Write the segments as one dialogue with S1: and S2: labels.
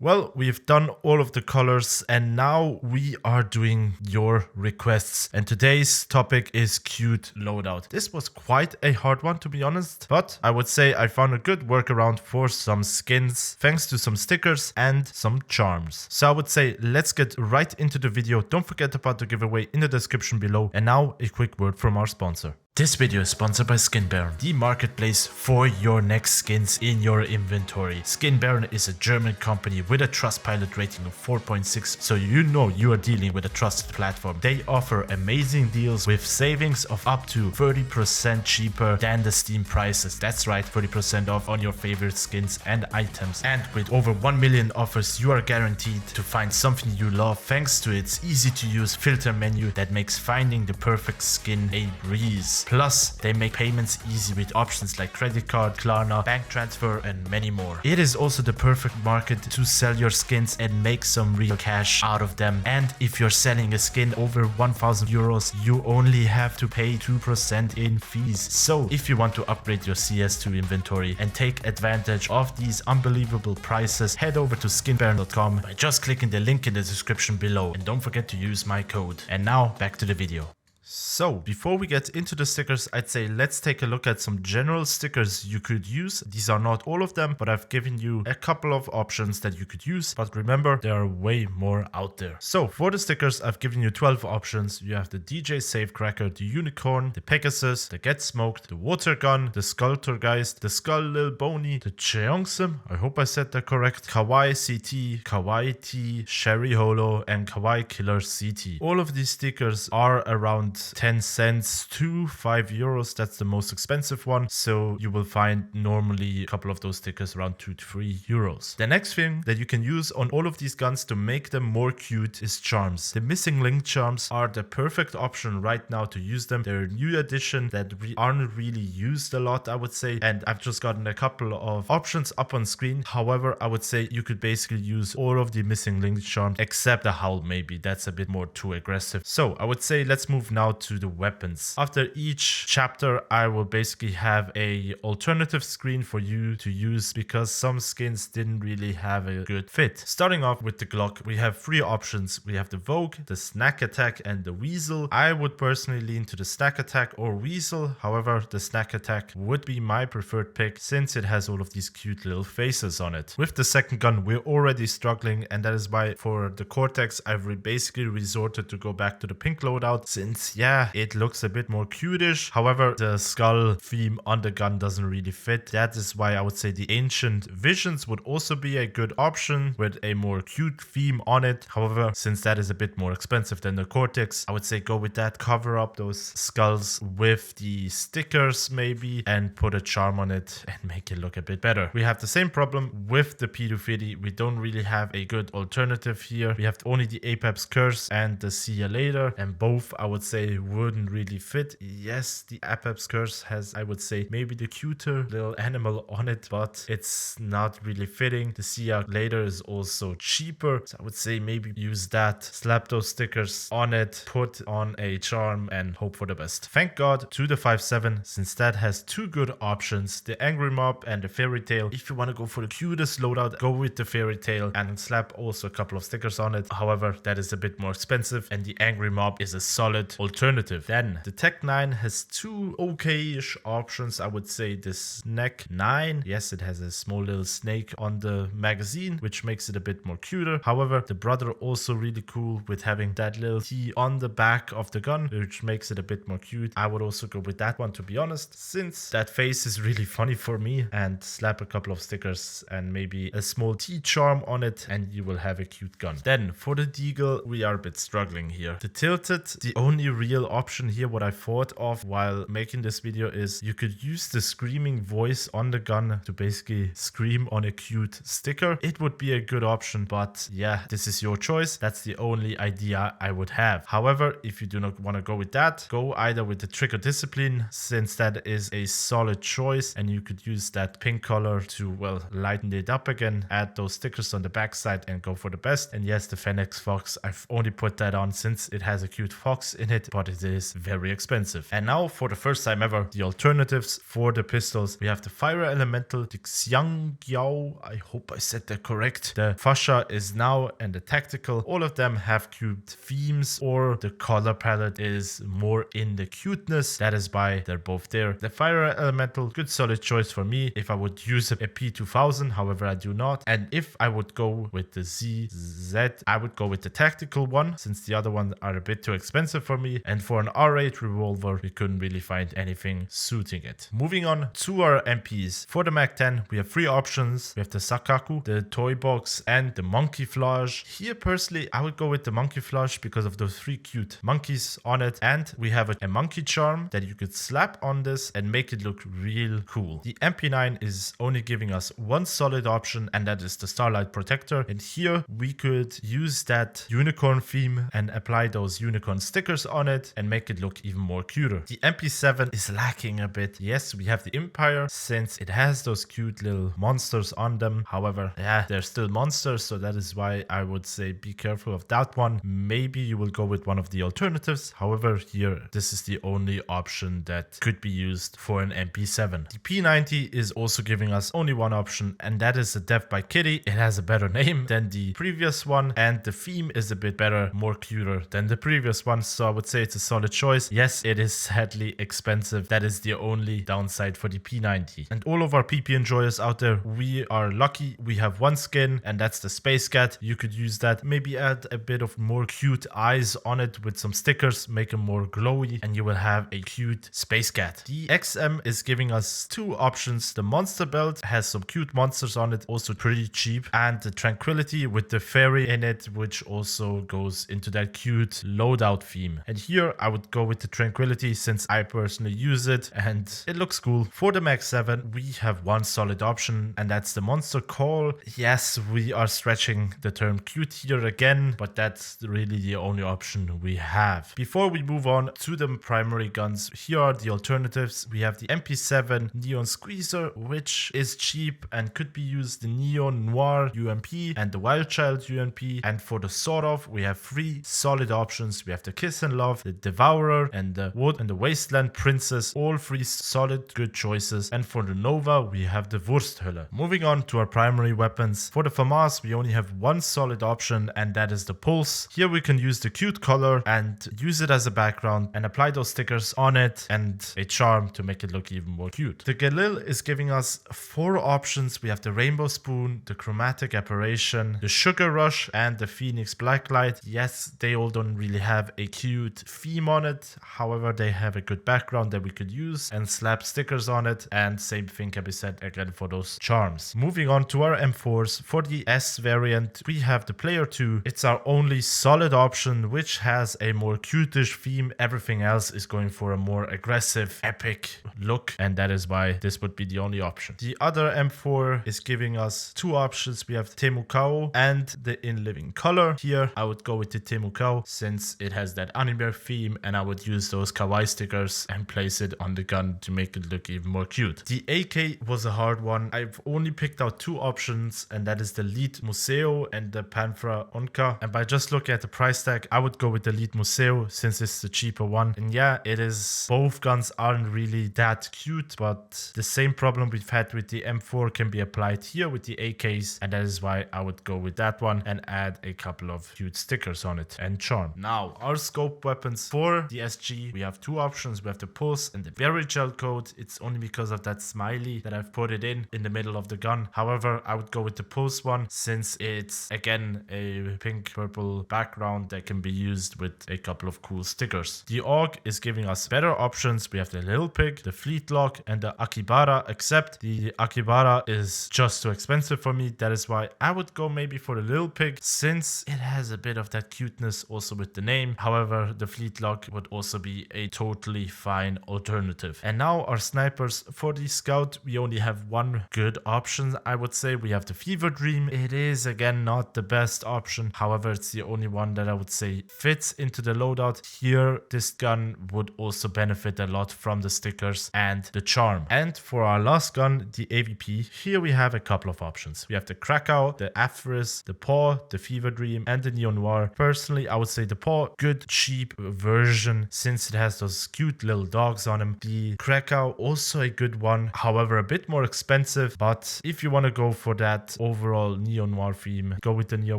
S1: Well, we've done all of the colors and now we are doing your requests. And today's topic is cute loadout. This was quite a hard one to be honest, but I would say I found a good workaround for some skins thanks to some stickers and some charms. So I would say let's get right into the video. Don't forget about the giveaway in the description below. And now a quick word from our sponsor. This video is sponsored by SkinBaron, the marketplace for your next skins in your inventory. SkinBaron is a German company with a Trustpilot rating of 4.6, so you know you are dealing with a trusted platform. They offer amazing deals with savings of up to 30% cheaper than the Steam prices. That's right, 30% off on your favorite skins and items. And with over 1 million offers, you are guaranteed to find something you love thanks to its easy to use filter menu that makes finding the perfect skin a breeze. Plus, they make payments easy with options like credit card, Klarna, bank transfer, and many more. It is also the perfect market to sell your skins and make some real cash out of them. And if you're selling a skin over 1,000 euros, you only have to pay 2% in fees. So if you want to upgrade your CS2 inventory and take advantage of these unbelievable prices, head over to SkinBaron.com by just clicking the link in the description below. And don't forget to use my code. And now back to the video. So, before we get into the stickers, I'd say let's take a look at some general stickers you could use. These are not all of them, but I've given you a couple of options that you could use. But remember, there are way more out there. So, for the stickers, I've given you 12 options. You have the DJ Safecracker, the Unicorn, the Pegasus, the Get Smoked, the Water Gun, the Skultergeist, the Skull Lil Boney, the Cheongsam, I hope I said that correct, Kawaii CT, Kawaii T, Sherry Holo, and Kawaii Killer CT. All of these stickers are around 10 cents to 5 euros. That's the most expensive one. So you will find normally a couple of those stickers around 2 to 3 euros. The next thing that you can use on all of these guns to make them more cute is charms. The missing link charms are the perfect option right now to use them. They're a new addition that aren't really used a lot, I would say. And I've just gotten a couple of options up on screen. However, I would say you could basically use all of the missing link charms except the howl maybe. That's a bit more too aggressive. So I would say let's move now to the weapons. After each chapter, I will basically have a alternative screen for you to use because some skins didn't really have a good fit. Starting off with the Glock, we have 3 options. We have the Vogue, the Snack Attack, and the Weasel. I would personally lean to the Snack Attack or Weasel. However, the Snack Attack would be my preferred pick since it has all of these cute little faces on it. With the second gun, we're already struggling, and that is why for the Cortex, I've basically resorted to go back to the pink loadout since, yeah, it looks a bit more cutish. However, the skull theme on the gun doesn't really fit. That is why I would say the Ancient Visions would also be a good option with a more cute theme on it. However, since that is a bit more expensive than the Cortex, I would say go with that. Cover up those skulls with the stickers maybe and put a charm on it and make it look a bit better. We have the same problem with the P250. We don't really have a good alternative here. We have only the Apex Curse and the See Ya Later, and both I would say wouldn't really fit. Yes, the Apex Curse has, I would say, maybe the cuter little animal on it, but it's not really fitting. The See Ya Later is also cheaper, so I would say maybe use that, slap those stickers on it, put on a charm, and hope for the best. Thank God to the 5.7, since that has 2 good options, the Angry Mob and the Fairy Tale. If you want to go for the cutest loadout, go with the Fairy Tale and slap also a couple of stickers on it. However, that is a bit more expensive, and the Angry Mob is a solid alternative. Then the Tech 9 has 2 okay-ish options. I would say the Snack 9. Yes, it has a small little snake on the magazine, which makes it a bit more cuter. However, the Brother also really cool with having that little T on the back of the gun, which makes it a bit more cute. I would also go with that one, to be honest, since that face is really funny for me, and slap a couple of stickers and maybe a small T charm on it and you will have a cute gun. Then for the Deagle, we are a bit struggling here. The Tilted, the only real option here, what I thought of while making this video, is you could use the screaming voice on the gun to basically scream on a cute sticker. It would be a good option, but yeah, this is your choice. That's the only idea I would have. However, if you do not want to go with that, go either with the Trigger Discipline, since that is a solid choice and you could use that pink color to, well, lighten it up again, add those stickers on the backside and go for the best. And yes, the Fennec Fox, I've only put that on since it has a cute fox in it. great, but it is very expensive. And now for the first time ever, the alternatives for the pistols. We have the Fire Elemental, the Xiangyao, I hope I said that correct. The Fascia is now, and the Tactical. All of them have cute themes, or the color palette is more in the cuteness. That is why they're both there. The Fire Elemental, good solid choice for me if I would use a P2000, however I do not. And if I would go with the ZZ, I would go with the Tactical one, since the other ones are a bit too expensive for me. And for an R8 revolver, we couldn't really find anything suiting it. Moving on to our MPs. For the Mag-10, we have 3 options. We have the Sakaku, the Toy Box, and the Monkey Flage. Here, personally, I would go with the Monkey Flage because of those 3 cute monkeys on it. And we have a monkey charm that you could slap on this and make it look real cool. The MP9 is only giving us one solid option, and that is the Starlight Protector. And here we could use that unicorn theme and apply those unicorn stickers on it and make it look even more cuter. The MP7 is lacking a bit. Yes, we have the Empire, since it has those cute little monsters on them. However, yeah, they're still monsters, so that is why I would say be careful of that one. Maybe you will go with one of the alternatives. However, here, this is the only option that could be used for an MP7. The P90 is also giving us only one option, and that is the Death by Kitty. It has a better name than the previous one, and the theme is a bit better, more cuter than the previous one, so I would say it's a solid choice. Yes, it is sadly expensive. That is the only downside for the P90. And all of our PP enjoyers out there, we are lucky. We have one skin, and that's the Space Cat. You could use that, maybe add a bit of more cute eyes on it with some stickers, make them more glowy, and you will have a cute Space Cat. The XM is giving us 2 options. The Monster Belt has some cute monsters on it, also pretty cheap, and the Tranquility with the fairy in it, which also goes into that cute Loadout theme. And here I would go with the Tranquility, since I personally use it and it looks cool. For the Mag 7, we have one solid option, and that's the Monster Call. Yes, we are stretching the term cute here again, but that's really the only option we have. Before we move on to the primary guns, here are the alternatives. We have the MP7 Neon Squeezer, which is cheap and could be used the Neon Noir UMP and the Wild Child UMP. And for the Sword Off, we have 3 solid options. We have the Kiss and Love, the Devourer, and the Wood and the Wasteland Princess. All 3 solid good choices. And for the Nova, we have the Wursthölle. Moving on to our primary weapons. For the FAMAS, we only have one solid option, and that is the Pulse. Here we can use the cute color and use it as a background and apply those stickers on it and a charm to make it look even more cute. The Galil is giving us 4 options. We have the Rainbow Spoon, the Chromatic Apparition, the Sugar Rush, and the Phoenix Blacklight. Yes, they all don't really have a cute theme on it. However, they have a good background that we could use and slap stickers on it, and same thing can be said again for those charms. Moving on to our M4s. For the S variant, we have the Player 2. It's our only solid option, which has a more cutish theme. Everything else is going for a more aggressive, epic look, and that is why this would be the only option. The other M4 is giving us 2 options. We have Temukao and the In Living Color. Here I would go with the Temukao, since it has that anime theme, and I would use those kawaii stickers and place it on the gun to make it look even more cute. The AK was a hard one. I've only picked out 2 options, and that is the Lead Museo and the Panthera Onka. And by just looking at the price tag, I would go with the Lead Museo, since it's the cheaper one. And yeah, it is, both guns aren't really that cute, but the same problem we've had with the M4 can be applied here with the AKs, and that is why I would go with that one and add a couple of cute stickers on it and charm. Now, our scope weapons. For the SG, we have 2 options. We have the Pulse and the Berry Gel Coat. It's only because of that smiley that I've put it in the middle of the gun. However, I would go with the Pulse one, since it's again a pink purple background that can be used with a couple of cool stickers. The AUG is giving us better options. We have the Little Pig, the Fleet Lock, and the Akibara, except the Akibara is just too expensive for me. That is why I would go maybe for the Little Pig, since it has a bit of that cuteness also with the name. However, the Fleet Lock would also be a totally fine alternative. And now our snipers. For the Scout, we only have one good option, I would say. We have the Fever Dream. It is again not the best option. However, it's the only one that I would say fits into the loadout. Here, this gun would also benefit a lot from the stickers and the charm. And for our last gun, the AVP, here we have a couple of options. We have the Krakow, the Aphris, the Paw, the Fever Dream, and the Neo Noir. Personally, I would say the Paw, good, cheap, version since it has those cute little dogs on him. The Krakow, also a good one, however a bit more expensive, but if you want to go for that overall neo-noir theme, go with the Neo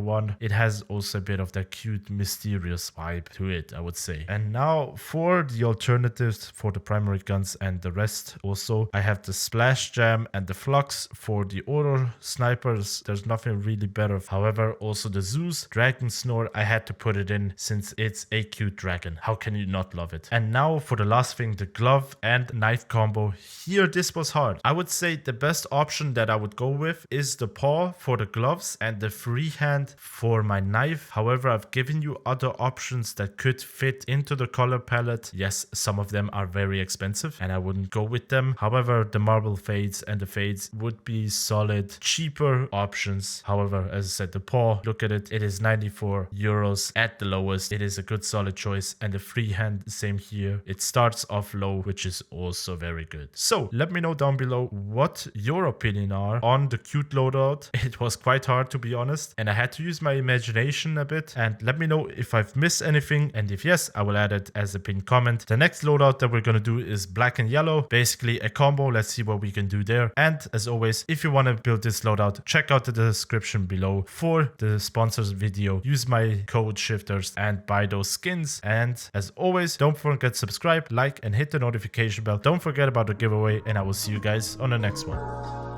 S1: 1. It has also a bit of that cute mysterious vibe to it, I would say. And now for the alternatives for the primary guns and the rest also, I have the Splash Jam and the Flux. For the auto snipers, there's nothing really better. However, also the Zeus Dragon Snore, I had to put it in since it's a cute dragon. How can you not love it? And now for the last thing, the glove and knife combo. Here this was hard. I would say the best option that I would go with is the paw for the gloves and the free hand for my knife. However, I've given you other options that could fit into the color palette. Yes, some of them are very expensive and I wouldn't go with them. However, the marble fades and the fades would be solid, cheaper options. However, as I said, the paw, look at it. It is 94 euros at the lowest. It is a good solid choice. And the free hand, same here. It starts off low, which is also very good. So let me know down below what your opinion are on the cute loadout. It was quite hard, to be honest, and I had to use my imagination a bit. And let me know if I've missed anything, and if yes, I will add it as a pinned comment. The next loadout that we're gonna do is black and yellow, basically a combo. Let's see what we can do there. And as always, if you want to build this loadout, check out the description below for the sponsors video. Use my code Shifterz and buy those skins. And as always, don't forget to subscribe, like, and hit the notification bell. Don't forget about the giveaway, and I will see you guys on the next one.